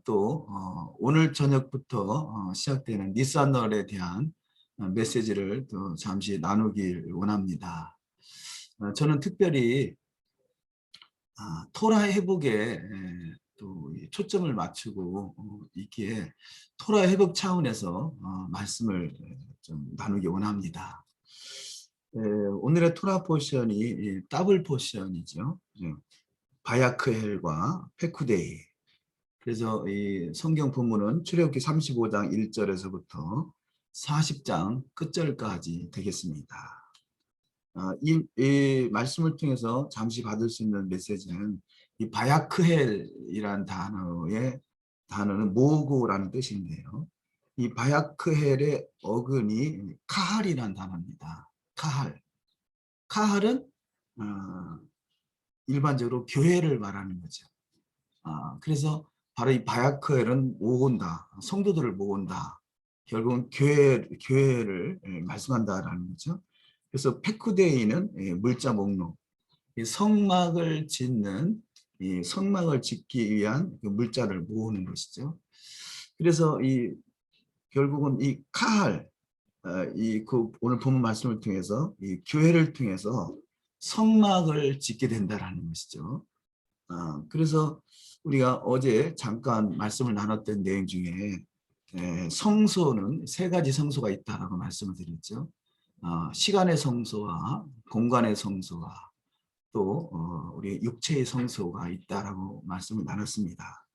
또 오늘 저녁부터 시작되는 니산월에 대한 메시지를 또 잠시 나누길 원합니다. 저는 특별히 토라 회복에 또 초점을 맞추고 있기에 토라 회복 차원에서 말씀을 좀 나누기 원합니다. 오늘의 토라 포션이 더블 포션이죠. 바야크헬과 페쿠데이. 그래서 이 성경 본문은 출애굽기 35장 1절에서부터 40장 끝절까지 되겠습니다. 이 말씀을 통해서 잠시 받을 수 있는 메시지는 이 바야크헬이란 단어는 모고라는 뜻인데요. 이 바야크헬의 어근이 카할이란 단어입니다. 카할은 일반적으로 교회를 말하는 거죠. 그래서 바로 이 바야크엘은 모은다, 성도들을 모은다. 결국은 교회를 말씀한다라는 거죠. 그래서 페쿠데이는 물자 목록, 성막을 짓는 성막을 짓기 위한 그 물자를 모으는 것이죠. 그래서 결국은 이 카할, 오늘 본문 말씀을 통해서 이 교회를 통해서 성막을 짓게 된다라는 것이죠. 그래서 우리가 어제 잠깐 말씀을 나눴던 내용 중에 성소는 세 가지 성소가 있다라고 말씀을 드렸죠. 시간의 성소와 공간의 성소와 또 우리 육체의 성소가 있다라고 말씀을 나눴습니다.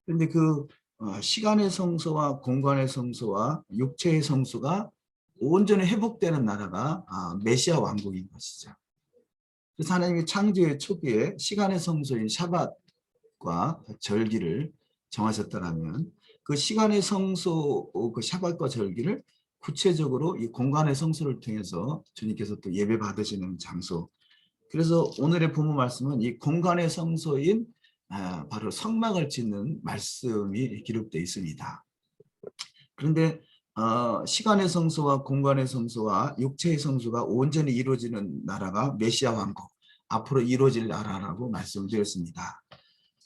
그런데 그 시간의 성소와 공간의 성소와 육체의 성소가 온전히 회복되는 나라가 메시아 왕국인 것이죠. 그래서 하나님이 창조의 초기에 시간의 성소인 샤밧과 절기를 정하셨다면 그 시간의 성소, 그 샤밧과 절기를 구체적으로 이 공간의 성소를 통해서 주님께서 또 예배 받으시는 장소. 그래서 오늘의 본문 말씀은 이 공간의 성소인 바로 성막을 짓는 말씀이 기록되어 있습니다. 그런데 시간의 성소와 공간의 성소와 육체의 성소가 온전히 이루어지는 나라가 메시아 왕국, 앞으로 이루어질 나라라고 말씀드렸습니다.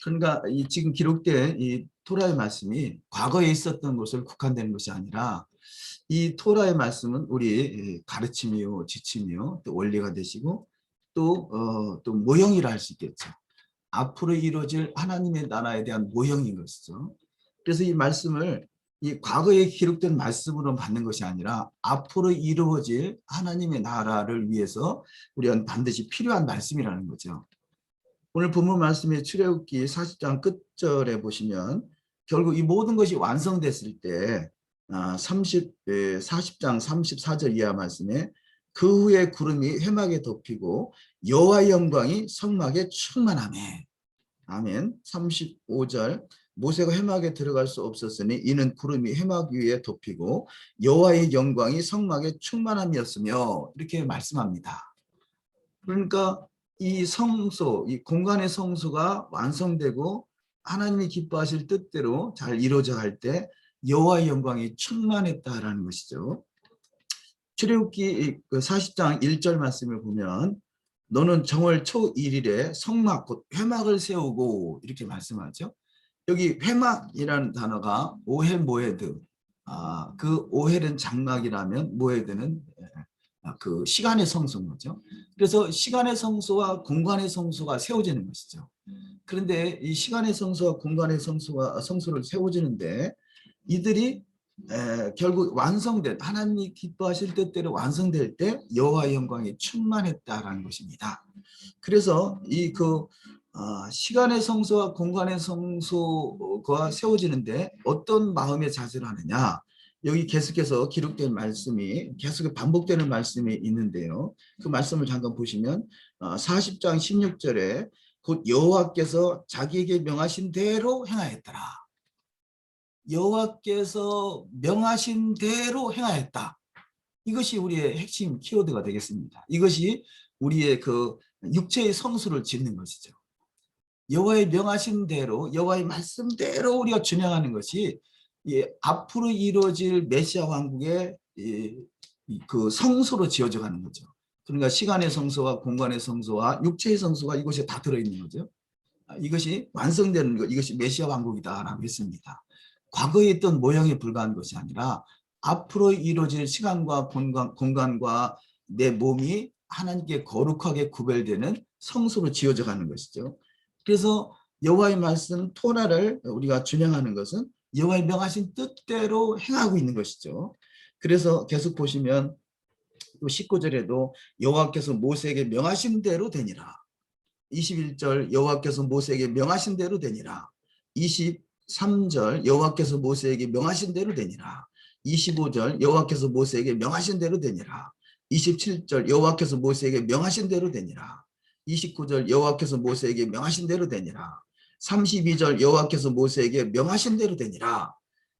그러니까 지금 기록된 이 토라의 말씀이 과거에 있었던 것을 국한되는 것이 아니라 이 토라의 말씀은 우리 가르침이요, 지침이요, 또 원리가 되시고 또 모형이라 할 수 있겠죠. 앞으로 이루어질 하나님의 나라에 대한 모형인 것이죠. 그래서 이 말씀을 이 과거에 기록된 말씀으로 받는 것이 아니라 앞으로 이루어질 하나님의 나라를 위해서 우리는 반드시 필요한 말씀이라는 거죠. 오늘 본문 말씀의 출애굽기 40장 끝절에 보시면 결국 이 모든 것이 완성됐을 때 40장 34절 이하 말씀에 그 후에 구름이 회막에 덮이고 여호와의 영광이 성막에 충만하매. 아멘. 35절 모세가 회막에 들어갈 수 없었으니 이는 구름이 회막 위에 덮이고 여호와의 영광이 성막에 충만함이었으며 이렇게 말씀합니다. 그러니까 이 성소, 이 공간의 성소가 완성되고 하나님이 기뻐하실 뜻대로 잘 이루어져 갈 때 여호와의 영광이 충만했다라는 것이죠. 출애굽기 40장 1절 말씀을 보면 너는 정월 초 1일에 성막 곧 회막을 세우고 이렇게 말씀하죠. 여기 회막이라는 단어가 오헬 모헤드, 그 오헬은 장막이라면 모헤드는 그 시간의 성소인 거죠. 그래서 시간의 성소와 공간의 성소가 세워지는 것이죠. 그런데 이 시간의 성소와 공간의 성소를 세워지는데 이들이 결국 완성된 하나님이 기뻐하실 뜻대로 완성될 때 여호와의 영광이 충만했다라는 것입니다. 그래서 시간의 성소와 공간의 성소가 세워지는데 어떤 마음의 자세를 하느냐, 여기 계속해서 기록된 말씀이 계속 반복되는 말씀이 있는데요. 그 말씀을 잠깐 보시면 40장 16절에 곧 여호와께서 자기에게 명하신 대로 행하였더라. 여호와께서 명하신 대로 행하였다. 이것이 우리의 핵심 키워드가 되겠습니다. 이것이 우리의 그 육체의 성수를 짓는 것이죠. 여호와의 명하신 대로, 여호와의 말씀대로 우리가 준행하는 것이 앞으로 이루어질 메시아 왕국의 그 성소로 지어져 가는 거죠. 그러니까 시간의 성소와 공간의 성소와 육체의 성소가 이곳에 다 들어있는 거죠. 이것이 완성되는 것, 이것이 메시아 왕국이다라고 했습니다. 과거에 있던 모형에 불과한 것이 아니라 앞으로 이루어질 시간과 공간과 내 몸이 하나님께 거룩하게 구별되는 성소로 지어져 가는 것이죠. 그래서 여호와의 말씀 토라를 우리가 준행하는 것은 여호와의 명하신 뜻대로 행하고 있는 것이죠. 그래서 계속 보시면 19절에도 여호와께서 모세에게 명하신 대로 되니라. 21절 여호와께서 모세에게 명하신 대로 되니라. 23절 여호와께서 모세에게 명하신 대로 되니라. 25절 여호와께서 모세에게 명하신 대로 되니라. 27절 여호와께서 모세에게 명하신 대로 되니라. 29절 여호와께서 모세에게 명하신 대로 되니라. 32절 여호와께서 모세에게 명하신 대로 되니라.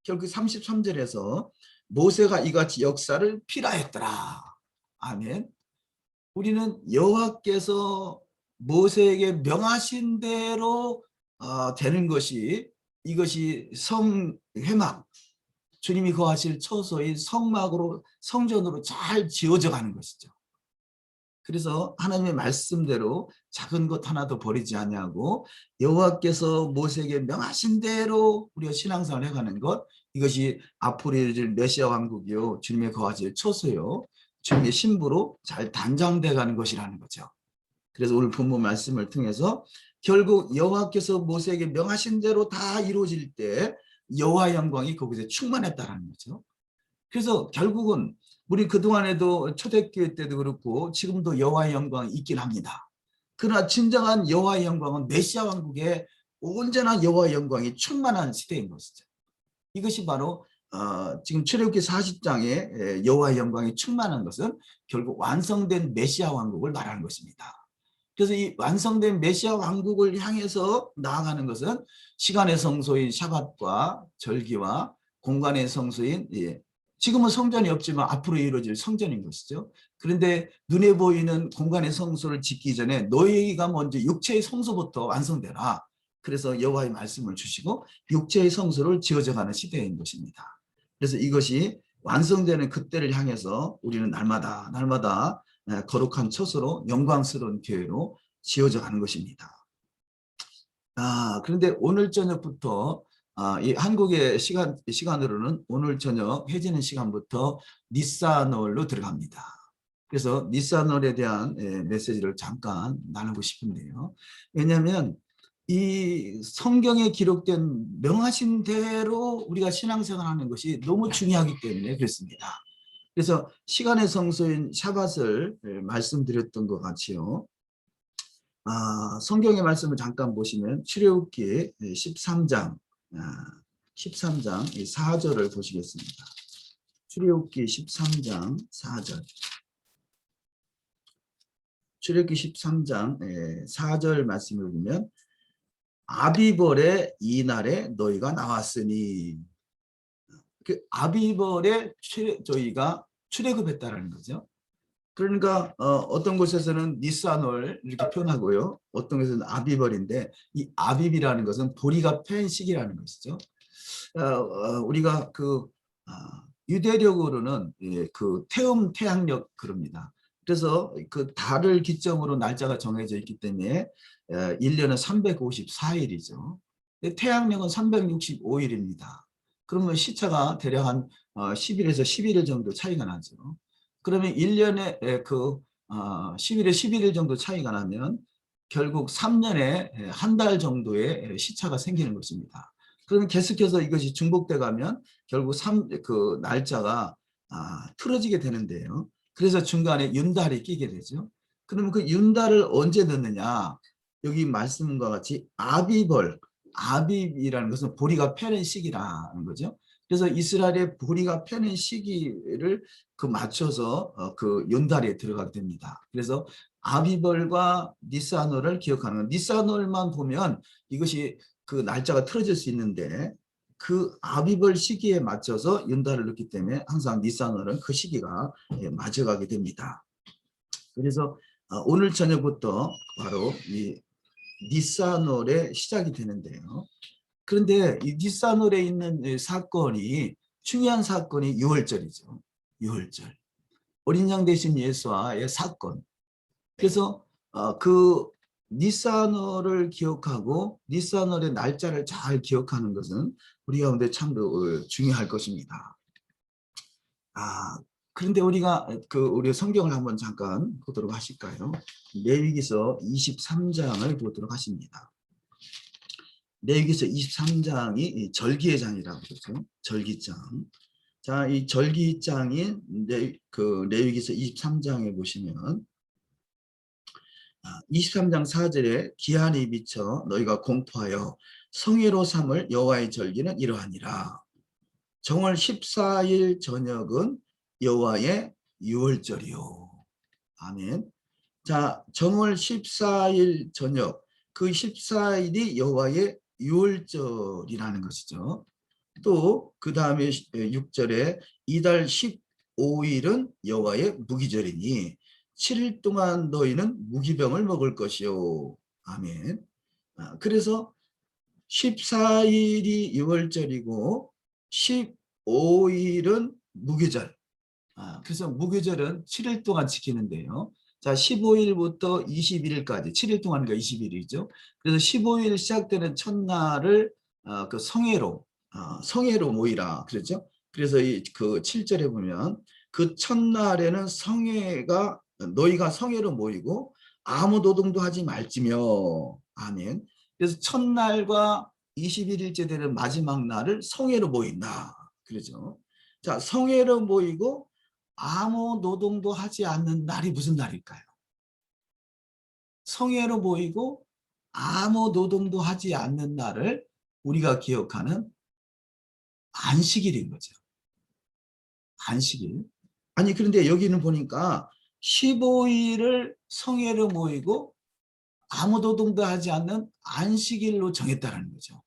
결국 33절에서 모세가 이같이 역사를 필하였더라. 아멘. 우리는 여호와께서 모세에게 명하신 대로 되는 것이 이것이 성회막 주님이 거하실 처소인 성막으로 성전으로 잘 지어져 가는 것이죠. 그래서 하나님의 말씀대로 작은 것 하나도 버리지 아니하고 여호와께서 모세에게 명하신 대로 우리가 신앙생활을 해가는 것 이것이 앞으로 이룰 메시아 왕국이요 주님의 거하실 처소요 주님의 신부로 잘 단장돼 가는 것이라는 거죠. 그래서 오늘 본문 말씀을 통해서 결국 여호와께서 모세에게 명하신 대로 다 이루어질 때 여호와의 영광이 거기서 충만했다는 거죠. 그래서 결국은 우리 그동안에도 초대교회 때도 그렇고 지금도 여호와의 영광이 있긴 합니다. 그러나 진정한 여호와의 영광은 메시아 왕국에 온전한 여호와의 영광이 충만한 시대인 것이죠. 이것이 바로 지금 출애굽기 40장에 여호와의 영광이 충만한 것은 결국 완성된 메시아 왕국을 말하는 것입니다. 그래서 이 완성된 메시아 왕국을 향해서 나아가는 것은 시간의 성소인 샤밧과 절기와 공간의 성소인 지금은 성전이 없지만 앞으로 이루어질 성전인 것이죠. 그런데 눈에 보이는 공간의 성소를 짓기 전에 너희가 먼저 육체의 성소부터 완성되라. 그래서 여호와의 말씀을 주시고 육체의 성소를 지어져가는 시대인 것입니다. 그래서 이것이 완성되는 그때를 향해서 우리는 날마다 거룩한 처소로 영광스러운 교회로 지어져 가는 것입니다. 그런데 오늘 저녁부터 이 한국의 시간으로는 오늘 저녁 해지는 시간부터 니사놀로 들어갑니다. 그래서 니사놀에 대한 메시지를 잠깐 나누고 싶은데요. 왜냐하면 이 성경에 기록된 명하신 대로 우리가 신앙생활하는 것이 너무 중요하기 때문에 그렇습니다. 그래서 시간의 성소인 샤밧을 말씀드렸던 것 같이요. 성경의 말씀을 잠깐 보시면 출애굽기 13장 4절을 보시겠습니다. 출애굽기 13장 4절. 출애굽기 13장 4절 말씀을 보면 아비벌의 이날에 너희가 나왔으니 그 아비벌에 저희가 출애굽했다라는 거죠. 그러니까 어떤 곳에서는 니산월 이렇게 표현하고요. 어떤 곳에서는 아비벌인데 이 아비비라는 것은 보리가 팬 시기라는 것이죠. 우리가 그 유대력으로는 그 태양력 그럽니다. 그래서 그 달을 기점으로 날짜가 정해져 있기 때문에 1년은 354일이죠. 태양력은 365일입니다. 그러면 시차가 대략 한 10일에서 11일 정도 차이가 나죠. 그러면 1년에 그 10일에 11일 정도 차이가 나면 결국 3년에 한 달 정도의 시차가 생기는 것입니다. 그러면 계속해서 이것이 중복돼 가면 결국 그 날짜가 틀어지게 되는데요. 그래서 중간에 윤달이 끼게 되죠. 그러면 그 윤달을 언제 넣느냐? 여기 말씀과 같이 아비비라는 것은 보리가 펴는 시기라는 거죠. 그래서 이스라엘의 보리가 펴는 시기를 그 맞춰서 그 윤달에 들어가게 됩니다. 그래서 아비벌과 니스아놀을 기억하는 것. 니스아놀만 보면 이것이 그 날짜가 틀어질 수 있는데 그 아비벌 시기에 맞춰서 윤달을 넣기 때문에 항상 니스아놀은 그 시기가 맞아가게 됩니다. 그래서 오늘 저녁부터 바로 이 니스아놀의 시작이 되는데요. 그런데 이 니스아놀에 있는 사건이 중요한 사건이 유월절이죠. 유월절. 어린 양 대신 예수와의 사건. 그래서 그 니산월을 기억하고 니산월의 날짜를 잘 기억하는 것은 우리 가운데 참 중요할 것입니다. 그런데 우리가 우리 성경을 한번 잠깐 보도록 하실까요? 레위기서 23장을 보도록 하십니다. 레위기서 23장이 절기의 장이라고 그러죠. 절기장. 자, 이 절기장인 레위기서 23장에 보시면 23장 4절에 기한이 미쳐 너희가 공포하여 성회로 삼을 여호와의 절기는 이러하니라. 정월 14일 저녁은 여호와의 유월절이요. 아멘. 자, 정월 14일 저녁, 그 14일이 여호와의 유월절이라는 것이죠. 또 그 다음에 6절에 이달 15일은 여호와의 무기절이니 7일 동안 너희는 무기병을 먹을 것이요. 아멘. 그래서 14일이 유월절이고 15일은 무기절. 그래서 무기절은 7일 동안 지키는데요. 자, 15일부터 21일까지 7일 동안이니까 20일이죠. 그래서 15일 시작되는 첫날을 그 성회로 모이라 그랬죠. 그래서 그 7절에 보면 그 첫날에는 너희가 성회로 모이고 아무 노동도 하지 말지며. 아멘. 그래서 첫날과 21일째 되는 마지막 날을 성회로 모인다. 그러죠. 자, 성회로 모이고 아무 노동도 하지 않는 날이 무슨 날일까요? 성회로 모이고 아무 노동도 하지 않는 날을 우리가 기억하는 안식일인 거죠. 안식일. 아니, 그런데 여기는 보니까 15일을 성회로 모이고 아무 노동도 하지 않는 안식일로 정했다는 거죠.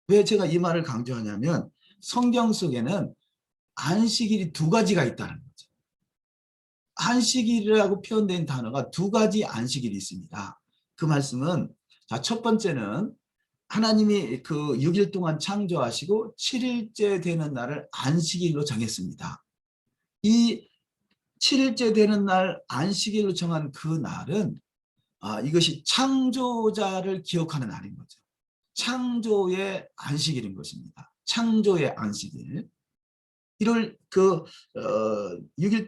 왜 제가 이 말을 강조하냐면 성경 속에는 안식일이 두 가지가 있다는 거죠. 안식일이라고 표현된 단어가 두 가지 안식일이 있습니다. 그 말씀은 첫 번째는 하나님이 그 6일 동안 창조하시고 7일째 되는 날을 안식일로 정했습니다. 이 7일째 되는 날 안식일로 정한 그 날은 이것이 창조자를 기억하는 날인 거죠. 창조의 안식일인 것입니다. 창조의 안식일. 6일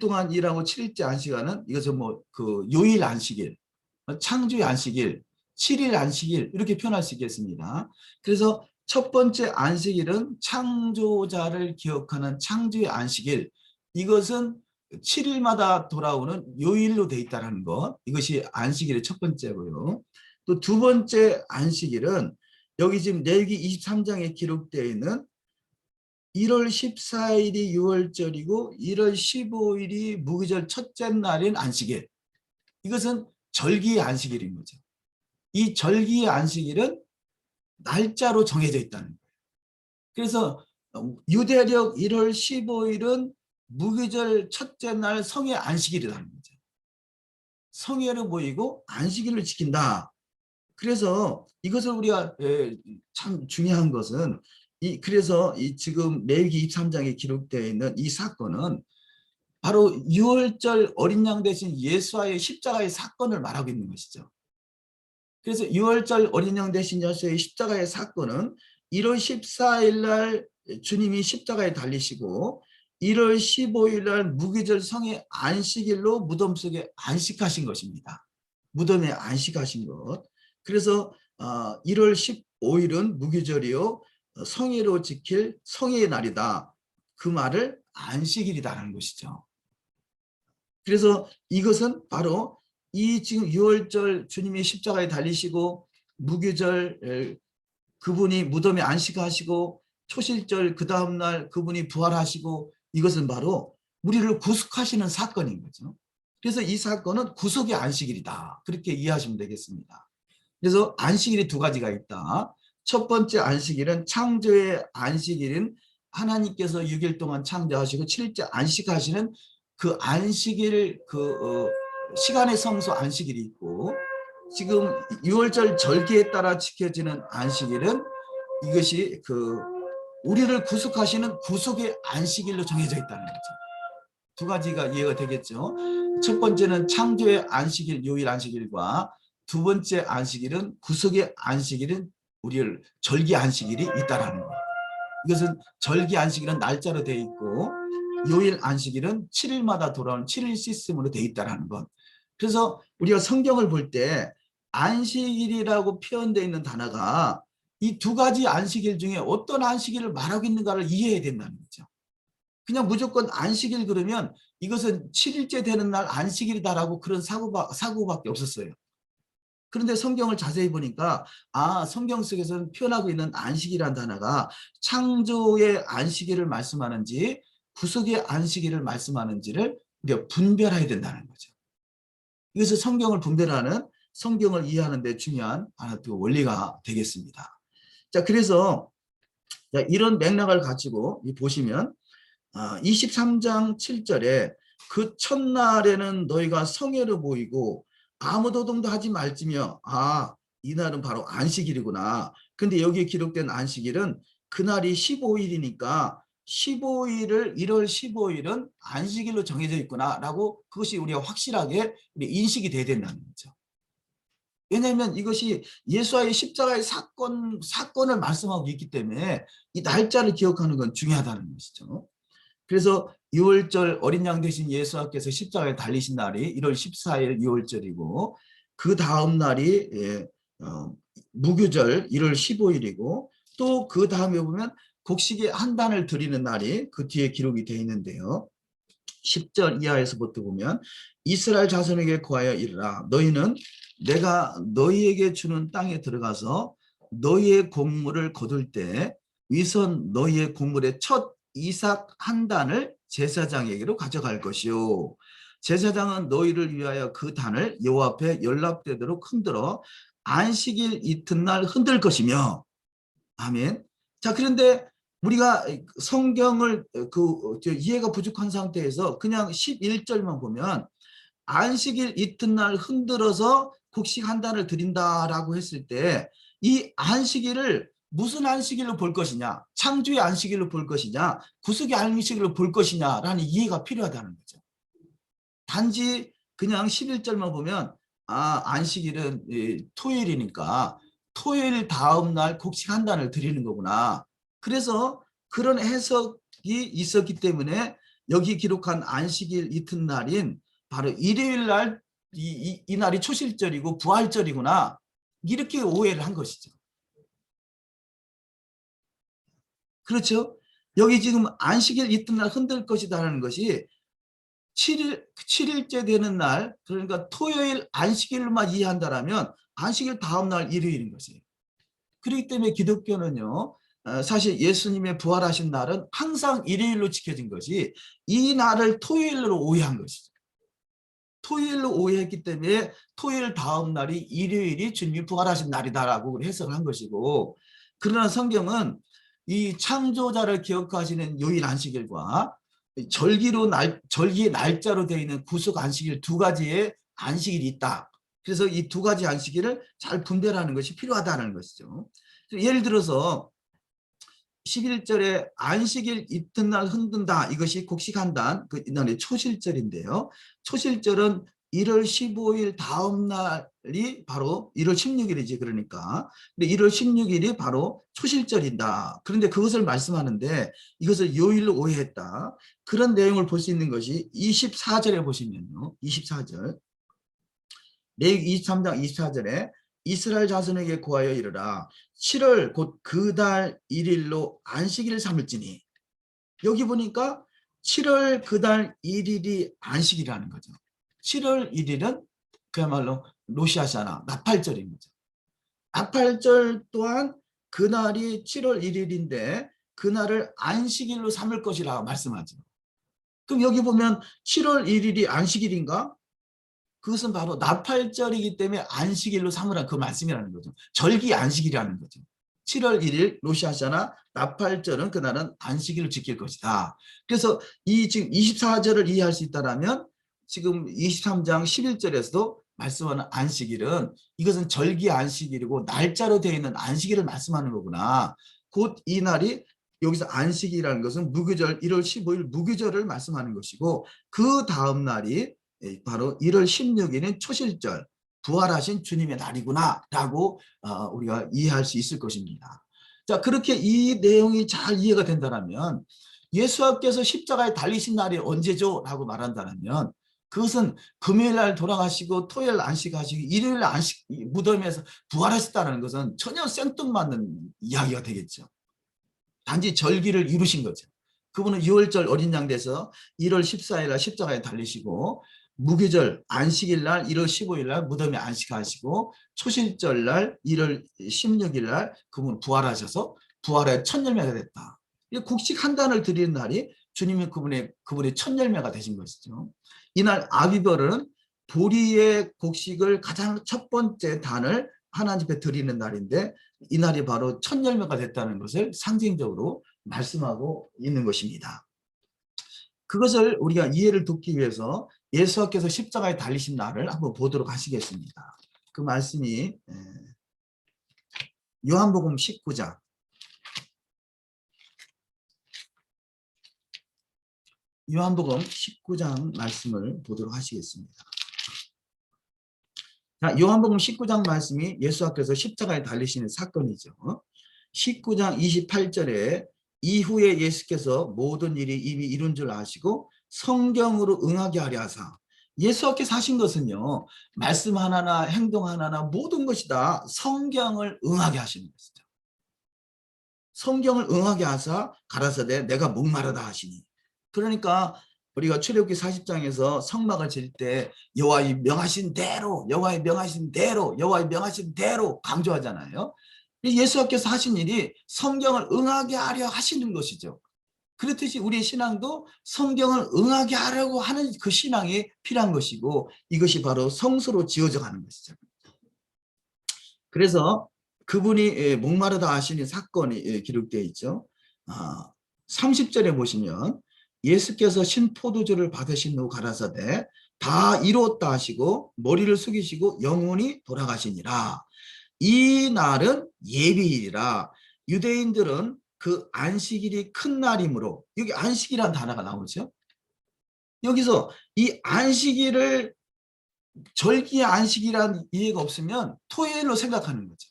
동안 일하고 7일째 안식일은 이것은 요일 안식일, 창조의 안식일, 7일 안식일 이렇게 표현할 수 있겠습니다. 그래서 첫 번째 안식일은 창조자를 기억하는 창조의 안식일. 이것은 7일마다 돌아오는 요일로 되어 있다는 것. 이것이 안식일의 첫 번째고요. 또 두 번째 안식일은 여기 지금 레위기 23장에 기록되어 있는 1월 14일이 유월절이고 1월 15일이 무기절 첫째 날인 안식일. 이것은 절기의 안식일인 거죠. 이 절기의 안식일은 날짜로 정해져 있다는 거예요. 그래서 유대력 1월 15일은 무기절 첫째 날 성회 안식일이라는 거죠. 성회로 모이고 안식일을 지킨다. 그래서 이것을 우리가 참 중요한 것은 그래서 지금 레위기 23장에 기록되어 있는 이 사건은 바로 유월절 어린 양 대신 예수와의 십자가의 사건을 말하고 있는 것이죠. 그래서 유월절 어린 양 대신 예수의 십자가의 사건은 1월 14일 날 주님이 십자가에 달리시고 1월 15일 날 무기절 성의 안식일로 무덤 속에 안식하신 것입니다. 무덤에 안식하신 것. 그래서 1월 15일은 무기절이요 성회로 지킬 성회의 날이다. 그 말을 안식일이라는 것이죠. 그래서 이것은 바로 이 지금 유월절 주님이 십자가에 달리시고 무기절 그분이 무덤에 안식하시고 초실절 그 다음날 그분이 부활하시고 이것은 바로 우리를 구속하시는 사건인 거죠. 그래서 이 사건은 구속의 안식일이다. 그렇게 이해하시면 되겠습니다. 그래서 안식일이 두 가지가 있다. 첫 번째 안식일은 창조의 안식일인 하나님께서 6일 동안 창조하시고 7일째 안식하시는 그 안식일 시간의 성소 안식일이 있고 지금 6월절 절기에 따라 지켜지는 안식일은 이것이 우리를 구속하시는 구속의 안식일로 정해져 있다는 거죠. 두 가지가 이해가 되겠죠. 첫 번째는 창조의 안식일, 요일 안식일과 두 번째 안식일은 구속의 안식일은 우리를 절기 안식일이 있다라는 거예요. 이것은 절기 안식일은 날짜로 되어 있고 요일 안식일은 7일마다 돌아오는 7일 시스템으로 되어 있다는 것. 그래서 우리가 성경을 볼 때 안식일이라고 표현되어 있는 단어가 이 두 가지 안식일 중에 어떤 안식일을 말하고 있는가를 이해해야 된다는 거죠. 그냥 무조건 안식일 그러면 이것은 7일째 되는 날 안식일이다라고 그런 사고밖에 없었어요. 그런데 성경을 자세히 보니까 성경 속에서는 표현하고 있는 안식이라는 단어가 창조의 안식일을 말씀하는지 구속의 안식일을 말씀하는지를 우리가 분별해야 된다는 거죠. 이것은 성경을 분별하는, 성경을 이해하는 데 중요한 하나의 원리가 되겠습니다. 자, 그래서 이런 맥락을 가지고 보시면 23장 7절에 그 첫날에는 너희가 성회로 모이고 아무 도동도 하지 말지며 이날은 바로 안식일이구나. 근데 여기에 기록된 안식일은 그날이 15일이니까 15일을 1월 15일은 안식일로 정해져 있구나 라고 그것이 우리가 확실하게 인식이 돼야 된다는 거죠. 왜냐하면 이것이 예수와의 십자가의 사건을 말씀하고 있기 때문에 이 날짜를 기억하는 건 중요하다는 것이죠. 그래서 6월절 어린 양 되신 예수께서 십자가에 달리신 날이 1월 14일 6월절이고 그 다음 날이 무교절 1월 15일이고 또 그 다음에 보면 곡식의 한 단을 드리는 날이 그 뒤에 기록이 되어 있는데요. 10절 이하에서부터 보면 이스라엘 자손에게 구하여 이르라. 너희는 내가 너희에게 주는 땅에 들어가서 너희의 곡물을 거둘 때 위선 너희의 곡물의 첫 이삭 한 단을 제사장에게로 가져갈 것이요. 제사장은 너희를 위하여 그 단을 여호와 앞에 연락되도록 흔들어 안식일 이튿날 흔들 것이며. 아멘. 자, 그런데 우리가 성경을 이해가 부족한 상태에서 그냥 11절만 보면 안식일 이튿날 흔들어서 곡식 한 단을 드린다라고 했을 때 이 안식일을 무슨 안식일로 볼 것이냐, 창조의 안식일로 볼 것이냐, 구속의 안식일로 볼 것이냐라는 이해가 필요하다는 거죠. 단지 그냥 11절만 보면 안식일은 토요일이니까 토요일 다음 날 곡식 한 단을 드리는 거구나. 그래서 그런 해석이 있었기 때문에 여기 기록한 안식일 이튿날인 바로 일요일 날 이 날이 초실절이고 부활절이구나. 이렇게 오해를 한 것이죠. 그렇죠? 여기 지금 안식일 이튿날 흔들 것이다라는 것이 7일째 되는 날, 그러니까 토요일 안식일로만 이해한다면 안식일 다음 날 일요일인 것이에요. 그렇기 때문에 기독교는요, 사실 예수님의 부활하신 날은 항상 일요일로 지켜진 것이 이 날을 토요일로 오해한 것이죠. 토요일로 오해했기 때문에 토요일 다음 날이 일요일이 주님이 부활하신 날이다라고 해석을 한 것이고, 그러나 성경은 이 창조자를 기억하시는 요일 안식일과 절기의 날짜로 되어 있는 구속 안식일 두 가지의 안식일이 있다. 그래서 이 두 가지 안식일을 잘 분별하는 것이 필요하다는 것이죠. 예를 들어서 11절에 안식일 이튿날 흔든다. 이것이 곡식한단 그 이날의 초실절인데요. 초실절은 1월 15일 다음 날이 바로 1월 16일이지 그러니까. 근데 1월 16일이 바로 초실절이다. 그런데 그것을 말씀하는데 이것을 요일로 오해했다. 그런 내용을 볼 수 있는 것이 24절에 보시면요. 24절. 레위기 23장 24절에 이스라엘 자손에게 구하여 이르라. 7월 곧 그 달 1일로 안식일을 삼을지니. 여기 보니까 7월 그 달 1일이 안식이라는 거죠. 7월 1일은 그야말로 로시아샤나 나팔절인 거죠. 나팔절 또한 그날이 7월 1일인데 그날을 안식일로 삼을 것이라 말씀하죠. 그럼 여기 보면 7월 1일이 안식일인가? 그것은 바로 나팔절이기 때문에 안식일로 삼으라 그 말씀이라는 거죠. 절기 안식이라는 거죠. 7월 1일 로시아샤나 나팔절은 그날은 안식일을 지킬 것이다. 그래서 이 지금 24절을 이해할 수 있다면 지금 23장 11절에서도 말씀하는 안식일은 이것은 절기 안식일이고 날짜로 되어 있는 안식일을 말씀하는 거구나. 곧 이 날이 여기서 안식이라는 것은 무교절 1월 15일 무교절을 말씀하는 것이고 그 다음 날이 바로 1월 16일인 초실절 부활하신 주님의 날이구나라고 우리가 이해할 수 있을 것입니다. 자, 그렇게 이 내용이 잘 이해가 된다면 예수께서 십자가에 달리신 날이 언제죠? 라고 말한다면 그것은 금요일 날 돌아가시고 토요일 안식하시고 일요일 안식 무덤에서 부활하셨다는 것은 전혀 생뚱맞는 이야기가 되겠죠. 단지 절기를 이루신 거죠. 그분은 6월절 어린 양 돼서 1월 14일 날 십자가에 달리시고 무교절 안식일 날 1월 15일 날 무덤에 안식하시고 초실절 날 1월 16일 날 그분 부활하셔서 부활의 첫 열매가 됐다. 곡식 한 단을 드리는 날이 주님이 그분의 첫 열매가 되신 것이죠. 이날 아비벌은 보리의 곡식을 가장 첫 번째 단을 하나님 앞에 드리는 날인데 이날이 바로 첫 열매가 됐다는 것을 상징적으로 말씀하고 있는 것입니다. 그것을 우리가 이해를 돕기 위해서 예수께서 십자가에 달리신 날을 한번 보도록 하시겠습니다. 그 말씀이 요한복음 19장 요한복음 19장 말씀을 보도록 하시겠습니다. 자, 요한복음 19장 말씀이 예수께서 십자가에 달리시는 사건이죠. 19장 28절에 이후에 예수께서 모든 일이 이미 이룬 줄 아시고 성경으로 응하게 하려 하사, 예수께서 하신 것은요, 말씀 하나나 행동 하나나 모든 것이 다 성경을 응하게 하시는 것이죠. 성경을 응하게 하사 가라사대 내가 목마르다 하시니. 그러니까 우리가 출애굽기 40장에서 성막을 질 때 여호와의 명하신 대로, 여호와의 명하신 대로, 여호와의 명하신 대로 강조하잖아요. 예수께서 하신 일이 성경을 응하게 하려 하시는 것이죠. 그렇듯이 우리의 신앙도 성경을 응하게 하려고 하는 그 신앙이 필요한 것이고 이것이 바로 성수로 지어져 가는 것이죠. 그래서 그분이 목마르다 하시는 사건이 기록되어 있죠. 30절에 보시면 예수께서 신포도주를 받으신 후 가라사대 다 이루었다 하시고 머리를 숙이시고 영원히 돌아가시니라. 이 날은 예비일이라. 유대인들은 그 안식일이 큰 날이므로, 여기 안식이라는 단어가 나오죠. 여기서 이 안식일을 절기의 안식이라는 이해가 없으면 토요일로 생각하는 거죠.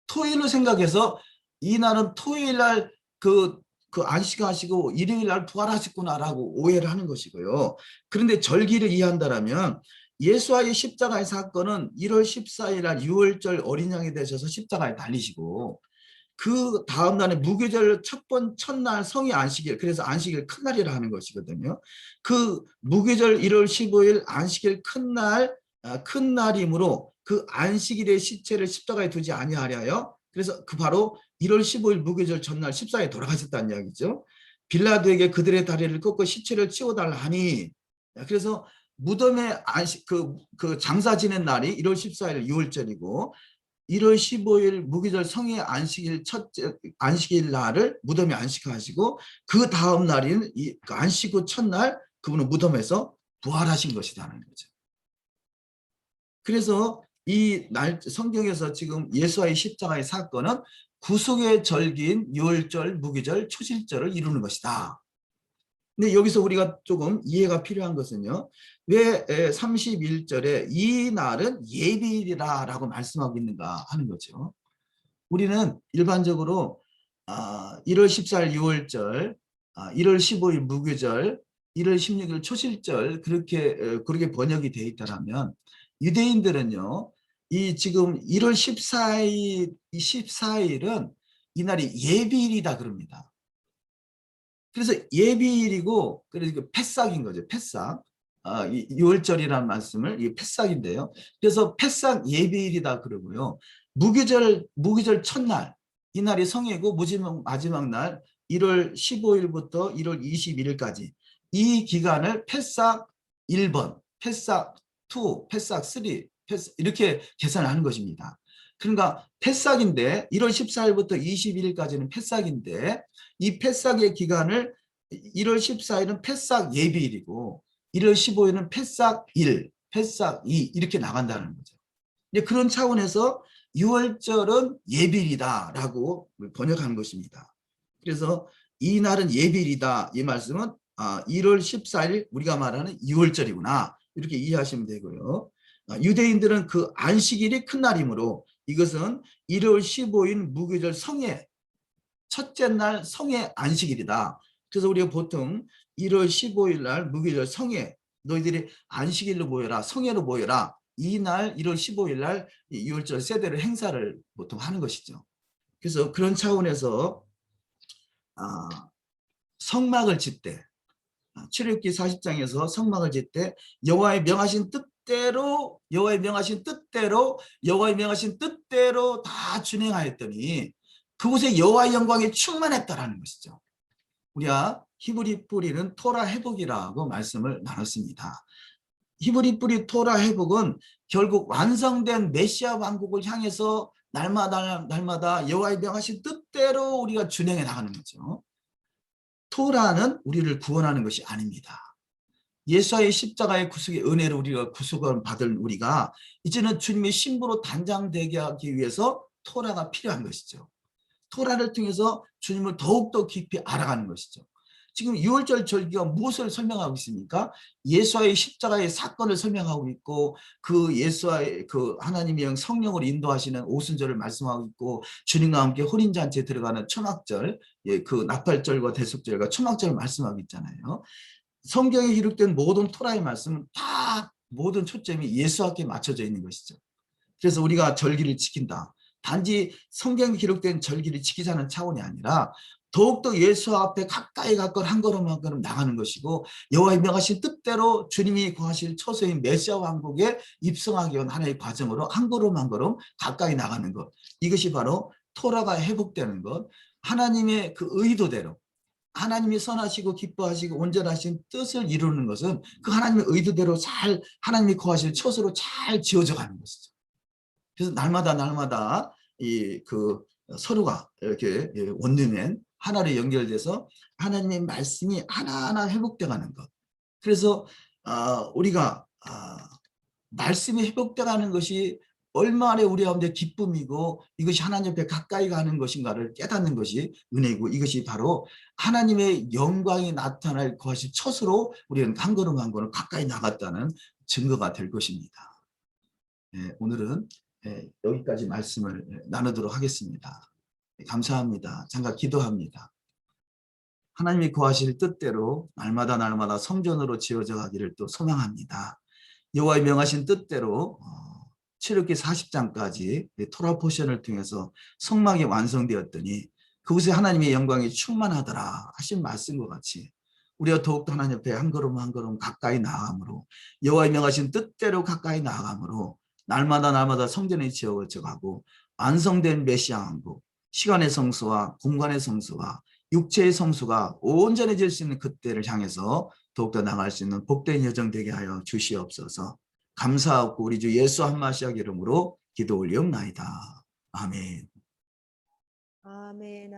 토요일로 생각해서 이 날은 토요일 날 그 안식하시고 일요일 날 부활하셨구나라고 오해를 하는 것이고요. 그런데 절기를 이해한다면 예수와의 십자가의 사건은 1월 14일 날 6월절 어린 양이 되셔서 십자가에 달리시고 그 다음 날에 무교절 첫날 성의 안식일, 그래서 안식일 큰 날이라 하는 것이거든요. 그 무교절 1월 15일 안식일 큰 날이므로 그 안식일의 시체를 십자가에 두지 아니하려 그래서 그 바로 1월 15일 무교절 전날 14일에 돌아가셨다는 이야기죠. 빌라도에게 그들의 다리를 꺾고 시체를 치워달라 하니, 그래서 무덤에 그 장사 지낸 날이 1월 14일 6월절이고 1월 15일 무교절 성의 안식일 날을 무덤에 안식하시고 그 다음 날인 안식 후 첫날 그분은 무덤에서 부활하신 것이라는 거죠. 그래서 이 성경에서 지금 예수와의 십자가의 사건은 구속의 절기인 6월절, 무교절, 초실절을 이루는 것이다. 근데 여기서 우리가 조금 이해가 필요한 것은요. 왜 31절에 이 날은 예비일이라고 말씀하고 있는가 하는 거죠. 우리는 일반적으로 1월 14일 6월절, 1월 15일 무교절, 1월 16일 초실절 그렇게 번역이 되어 있다면 유대인들은요. 이 지금 1월 14일은 이날이 예비일이다 그럽니다. 그래서 예비일이고 그래서 패삭인 거죠. 패삭. 6월절이라는 말씀을 이게 패삭인데요. 그래서 패삭 예비일이다 그러고요. 무교절 첫날 이날이 성회고 마지막 날 1월 15일부터 1월 21일까지 이 기간을 패삭 1번, 패삭 2, 패삭 3 이렇게 계산을 하는 것입니다. 그러니까 패삭인데 1월 14일부터 21일까지는 패삭인데 이 패삭의 기간을 1월 14일은 패삭 예비일이고 1월 15일은 패삭 1, 패삭 2 이렇게 나간다는 거죠. 그런 차원에서 6월절은 예비일이다라고 번역하는 것입니다. 그래서 이 날은 예비일이다 이 말씀은 1월 14일 우리가 말하는 6월절이구나 이렇게 이해하시면 되고요. 유대인들은 그 안식일이 큰 날이므로 이것은 1월 15일 무교절 성회 첫째 날 성회 안식일이다. 그래서 우리가 보통 1월 15일 날 무교절 성회 너희들이 안식일로 모여라 성회로 모여라 이날 1월 15일 날 유월절 세대를 행사를 보통 하는 것이죠. 그래서 그런 차원에서 성막을 짓때 출애굽기 40장에서 성막을 짓때 여호와의 명하신 뜻대로 다 준행하였더니 그곳에 여호와의 영광이 충만했다라는 것이죠. 우리가 히브리 뿌리는 토라 회복이라고 말씀을 나눴습니다. 히브리 뿌리 토라 회복은 결국 완성된 메시아 왕국을 향해서 날마다 여호와의 명하신 뜻대로 우리가 준행해 나가는 거죠. 토라는 우리를 구원하는 것이 아닙니다. 예수의 십자가의 구속의 은혜로 우리가 구속을 받을 우리가 이제는 주님의 신부로 단장되게 하기 위해서 토라가 필요한 것이죠. 토라를 통해서 주님을 더욱더 깊이 알아가는 것이죠. 지금 유월절 절기가 무엇을 설명하고 있습니까? 예수와의 십자가의 사건을 설명하고 있고 그 예수와의 그 하나님의 영 성령을 인도하시는 오순절을 말씀하고 있고 주님과 함께 혼인잔치에 들어가는 초막절, 그 나팔절과 대속절과 초막절을 말씀하고 있잖아요. 성경에 기록된 모든 토라의 말씀은 다 모든 초점이 예수께 맞춰져 있는 것이죠. 그래서 우리가 절기를 지킨다. 단지 성경에 기록된 절기를 지키자는 차원이 아니라 더욱더 예수 앞에 가까이 한 걸음 한 걸음 나가는 것이고 여호와의 명하신 뜻대로 주님이 구하실 처소인 메시아 왕국에 입성하기 위한 하나의 과정으로 한 걸음 한 걸음 가까이 나가는 것. 이것이 바로 토라가 회복되는 것. 하나님의 그 의도대로 하나님이 선하시고 기뻐하시고 온전하신 뜻을 이루는 것은 그 하나님의 의도대로 잘 하나님이 구하실 처소로 잘 지어져 가는 것이죠. 그래서 날마다 그 서로가 이렇게 원룸엔 하나로 연결돼서 하나님의 말씀이 하나하나 회복돼 가는 것. 그래서 우리가 말씀이 회복돼 가는 것이 얼마나 우리 가운데 기쁨이고 이것이 하나님 앞에 가까이 가는 것인가를 깨닫는 것이 은혜이고 이것이 바로 하나님의 영광이 나타날 것이 첫으로 우리는 한 걸음 한 걸음 가까이 나갔다는 증거가 될 것입니다. 오늘은 여기까지 말씀을 나누도록 하겠습니다. 감사합니다. 잠깐 기도합니다. 하나님이 구하실 뜻대로 날마다 성전으로 지어져 가기를 또 소망합니다. 여호와의 명하신 뜻대로 출애굽기 40장까지 토라 포션을 통해서 성막이 완성되었더니 그곳에 하나님의 영광이 충만하더라 하신 말씀과 같이 우리가 더욱더 하나님 앞에 한 걸음 한 걸음 가까이 나아감으로 여호와의 명하신 뜻대로 가까이 나아감으로 날마다 성전이 지어져 가고 완성된 메시아 왕국 시간의 성수와 공간의 성수와 육체의 성수가 온전해질 수 있는 그때를 향해서 더욱더 나갈 수 있는 복된 여정 되게 하여 주시옵소서. 감사하고 우리 주 예수 한 마시아 이름으로 기도 올리옵나이다. 아멘. 아멘.